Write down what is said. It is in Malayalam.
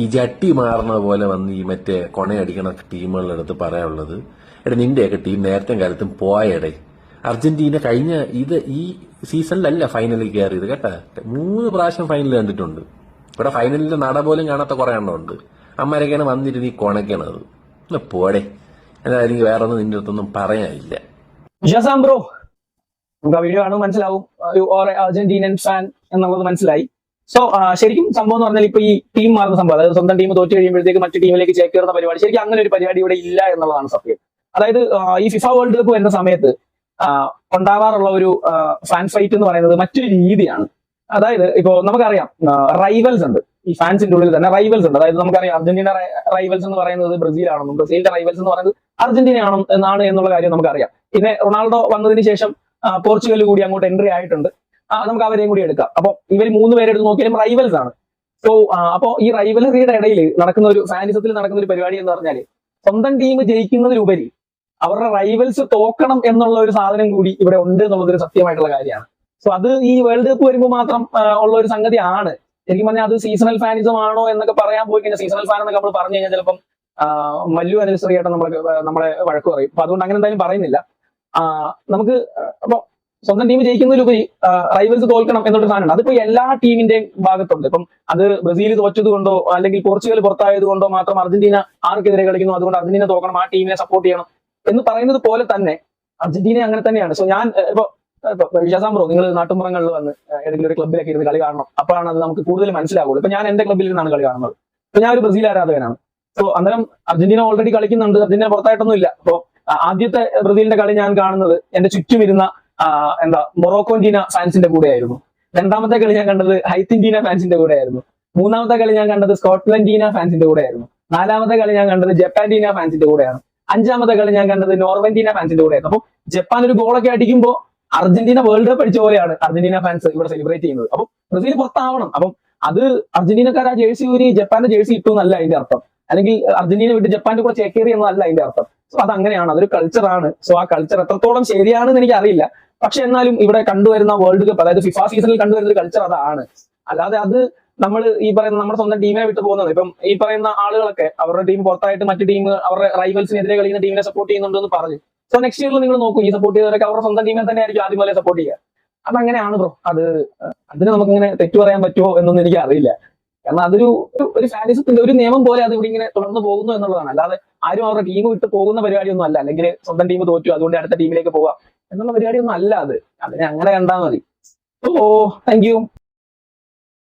ഈ ജട്ടി മാറുന്ന പോലെ വന്ന് ഈ മറ്റേ കൊണയടിക്കണ ടീമുകളുടെ അടുത്ത് പറയാനുള്ളത്, എടാ നിന്റെയൊക്കെ ടീം നേരത്തെ കാലത്തും പോയടേ. അർജന്റീന കഴിഞ്ഞ ഈ സീസണിലല്ല ഫൈനലിൽ കയറിയത് കേട്ടാ. 3 പ്രാവശ്യം ഫൈനൽ കണ്ടിട്ടുണ്ട്. ഇവിടെ ഫൈനലിന്റെ നട പോലും കാണാത്ത കുറെ എണ്ണമുണ്ട്. അമ്മരൊക്കെയാണ് വന്നിട്ട് നീ കൊണക്കണത്. പോടെ. എന്താ എനിക്ക് വേറെ ഒന്നും നിന്റെ അടുത്തൊന്നും പറയാനില്ല. ബ്രോ, നമുക്ക് ആ വീഡിയോ കാണുമ്പോൾ മനസ്സിലാവും അർജന്റീനൻ ഫാൻ എന്നുള്ളത് മനസ്സിലായി. സോ ശരിക്കും സംഭവം എന്ന് പറഞ്ഞാൽ ഇപ്പൊ ഈ ടീം മാറുന്ന സംഭവം, അതായത് സ്വന്തം ടീം തോറ്റു കഴിയുമ്പോഴത്തേക്ക് മറ്റു ടീമിലേക്ക് ചേക്കേറുന്ന പരിപാടി, ശരിക്കും അങ്ങനെ ഒരു പരിപാടി ഇവിടെ ഇല്ല എന്നുള്ളതാണ് സത്യം. അതായത് ഈ ഫിഫ വേൾഡ് കപ്പ് വരുന്ന സമയത്ത് ഉണ്ടാവാറുള്ള ഒരു ഫാൻ ഫൈറ്റ് എന്ന് പറയുന്നത് മറ്റൊരു രീതിയാണ്. അതായത് ഇപ്പോ നമുക്കറിയാം റൈവൽസ് ഉണ്ട് ഈ ഫാൻസിന്റെ ഉള്ളിൽ തന്നെ, റൈവൽസ് ഉണ്ട്. അതായത് നമുക്കറിയാം അർജന്റീന റൈവൽസ് എന്ന് പറയുന്നത് ബ്രസീലാണെന്നും ബ്രസീലിന്റെ റൈവൽസ് എന്ന് പറയുന്നത് അർജന്റീന എന്നാണ് എന്നുള്ള കാര്യം നമുക്കറിയാം. പിന്നെ റൊണാൾഡോ വന്നതിന് ശേഷം പോർച്ചുഗൽ കൂടി അങ്ങോട്ട് എൻട്രി ആയിട്ടുണ്ട്. നമുക്ക് അവരെയും കൂടി എടുക്കാം. അപ്പൊ ഇവർ 3 പേരെ എടുത്ത് നോക്കിയാലും റൈവൽസ് ആണ്. സോ അപ്പോ ഈ റൈവലറിയുടെ ഇടയിൽ നടക്കുന്ന ഒരു ഫാനിസത്തിൽ നടക്കുന്ന ഒരു പരിപാടി എന്ന് പറഞ്ഞാല് സ്വന്തം ടീം ജയിക്കുന്നതിലുപരി അവരുടെ റൈവൽസ് തോക്കണം എന്നുള്ള ഒരു സാധനം കൂടി ഇവിടെ ഉണ്ട് എന്നുള്ളതൊരു സത്യമായിട്ടുള്ള കാര്യമാണ്. സോ അത് ഈ വേൾഡ് കപ്പ് വരുമ്പോൾ മാത്രം ഉള്ള ഒരു സംഗതിയാണ്. ശരിക്കും പറഞ്ഞാൽ അത് സീസണൽ ഫാനിസം ആണോ എന്നൊക്കെ പറയാൻ പോയി കഴിഞ്ഞാൽ, സീസണൽ ഫാൻ എന്നൊക്കെ നമ്മൾ പറഞ്ഞു കഴിഞ്ഞാൽ ചിലപ്പം മല്ലു അനുസരിയായിട്ട് നമ്മളെ വഴക്ക് പറയും. അപ്പൊ അതുകൊണ്ട് അങ്ങനെ എന്തായാലും പറയുന്നില്ല. നമുക്ക് അപ്പൊ സ്വന്തം ടീം ജയിക്കുന്നതിലുപരി റൈവൽസ് തോൽക്കണം എന്നൊരു സാധനമുണ്ട്. അതിപ്പോ എല്ലാ ടീമിന്റെയും ഭാഗത്തുണ്ട്. ഇപ്പം അത് ബ്രസീൽ തോറ്റത് കൊണ്ടോ അല്ലെങ്കിൽ പോർച്ചുഗൽ പുറത്തായത് കൊണ്ടോ മാത്രം അർജന്റീന ആർക്കെതിരെ കളിക്കുന്നു അതുകൊണ്ട് അർജന്റീന തോക്കണം, ആ ടീമിനെ സപ്പോർട്ട് ചെയ്യണം എന്ന് പറയുന്നത് പോലെ തന്നെ അർജന്റീന അങ്ങനെ തന്നെയാണ്. സോ ഞാൻ ഇപ്പൊ ബ്രോ, നിങ്ങൾ നാട്ടുമ്പുറങ്ങളിൽ വന്ന് ഏതെങ്കിലും ഒരു ക്ലബ്ബിലൊക്കെ ഇരുന്ന് കളി കാണണം. അപ്പോഴാണ് അത് നമുക്ക് കൂടുതൽ മനസ്സിലാവുള്ളൂ. ഇപ്പൊ ഞാൻ എന്റെ ക്ലബ്ബിൽ നിന്നാണ് കളി കാണുന്നത്. ഇപ്പൊ ഞാൻ ഒരു ബ്രസീൽ ആരാധകനാണ്. സോ അന്നേരം അർജന്റീന ഓൾറെഡി കളിക്കുന്നുണ്ട്, അർജന്റീന പുറത്തായിട്ടൊന്നും ഇല്ല. അപ്പൊ ആദ്യത്തെ ബ്രസീലിന്റെ കളി ഞാൻ കാണുന്നത് എന്റെ ചുറ്റും ഇരുന്ന മൊറോക്കോന്റീന ഫാൻസിന്റെ കൂടെയായിരുന്നു. രണ്ടാമത്തെ കളി ഞാൻ കണ്ടത് ഹൈത്തിന്റീന ഫാൻസിന്റെ കൂടെയായിരുന്നു. മൂന്നാമത്തെ കളി ഞാൻ കണ്ടത് സ്കോട്ട്ലൻഡീന ഫാൻസിന്റെ കൂടെയായിരുന്നു. നാലാമത്തെ കളി ഞാൻ കണ്ടത് ജപ്പാൻറ്റീന ഫാൻസിന്റെ കൂടെയാണ്. അഞ്ചാമത്തെ കളി ഞാൻ കണ്ടത് നോർവെന്റീന ഫാൻസിന്റെ കൂടെയായിരുന്നു. അപ്പം ജപ്പാൻ ഒരു ഗോളൊക്കെ അടിക്കുമ്പോൾ അർജന്റീന വേൾഡ് കപ്പ് അടിച്ച പോലെയാണ് അർജന്റീന ഫാൻസ് ഇവിടെ സെലിബ്രേറ്റ് ചെയ്യുന്നത്. അപ്പം ബ്രസീൽ പുറത്താവണം. അപ്പം അത് അർജന്റീനക്കാർ ആ ജേഴ്സി ഊരി ജപ്പാന്റെ ജേഴ്സി ഇട്ടു എന്നല്ല അതിന്റെ അർത്ഥം, അല്ലെങ്കിൽ അർജന്റീന വിട്ട് ജപ്പാന്റെ കൂടെ ചേക്കേറി എന്നല്ല അതിന്റെ അർത്ഥം. സോ അത് അങ്ങനെയാണ്, അതൊരു കൾച്ചറാണ്. സോ ആ കൾച്ചർ എത്രത്തോളം ശരിയാണെന്ന് എനിക്ക് അറിയില്ല. പക്ഷെ എന്നാലും ഇവിടെ കണ്ടുവരുന്ന വേൾഡ് കപ്പ്, അതായത് ഫിഫ സീസണിൽ കണ്ടുവരുന്ന ഒരു കൾച്ചർ അതാണ്. അല്ലാതെ അത് നമ്മൾ ഈ പറയുന്ന നമ്മുടെ സ്വന്തം ടീമിനെ വിട്ട് പോകുന്നത്, ഇപ്പം ഈ പറയുന്ന ആളുകളൊക്കെ അവരുടെ ടീം പുറത്തായിട്ട് മറ്റു ടീം അവരുടെ റൈവൽസിനെതിരെ കളിക്കുന്ന ടീമിനെ സപ്പോർട്ട് ചെയ്യുന്നുണ്ടെന്ന് പറഞ്ഞു. സോ നെക്സ്റ്റ് ഇയറിൽ നിങ്ങൾ നോക്കൂ, ഈ സപ്പോർട്ട് ചെയ്തവരൊക്കെ അവരുടെ സ്വന്തം ടീമിനെ തന്നെ ആയിരിക്കും ആദ്യം പോലെ സപ്പോർട്ട് ചെയ്യുക. അതങ്ങനെയാണ് ബ്രോ. അതിന് നമുക്കിങ്ങനെ തെറ്റു പറയാൻ പറ്റുമോ എന്നൊന്നും എനിക്ക് അറിയില്ല. കാരണം അതൊരു ഫാനിസത്തിന്റെ ഒരു നിയമം പോലെ അത് ഇവിടെ ഇങ്ങനെ തുടർന്ന് പോകുന്നു എന്നുള്ളതാണ്. അല്ലാതെ ആരും അവരുടെ ടീം വിട്ട് പോകുന്ന പരിപാടിയൊന്നും അല്ല, അല്ലെങ്കിൽ സ്വന്തം ടീം തോറ്റു അതുകൊണ്ട് അടുത്ത ടീമിലേക്ക് പോവാം എന്നുള്ള പരിപാടിയൊന്നും അല്ല. അതിനെ അങ്ങനെ കണ്ടാൽ മതി. ഓ താങ്ക് യു.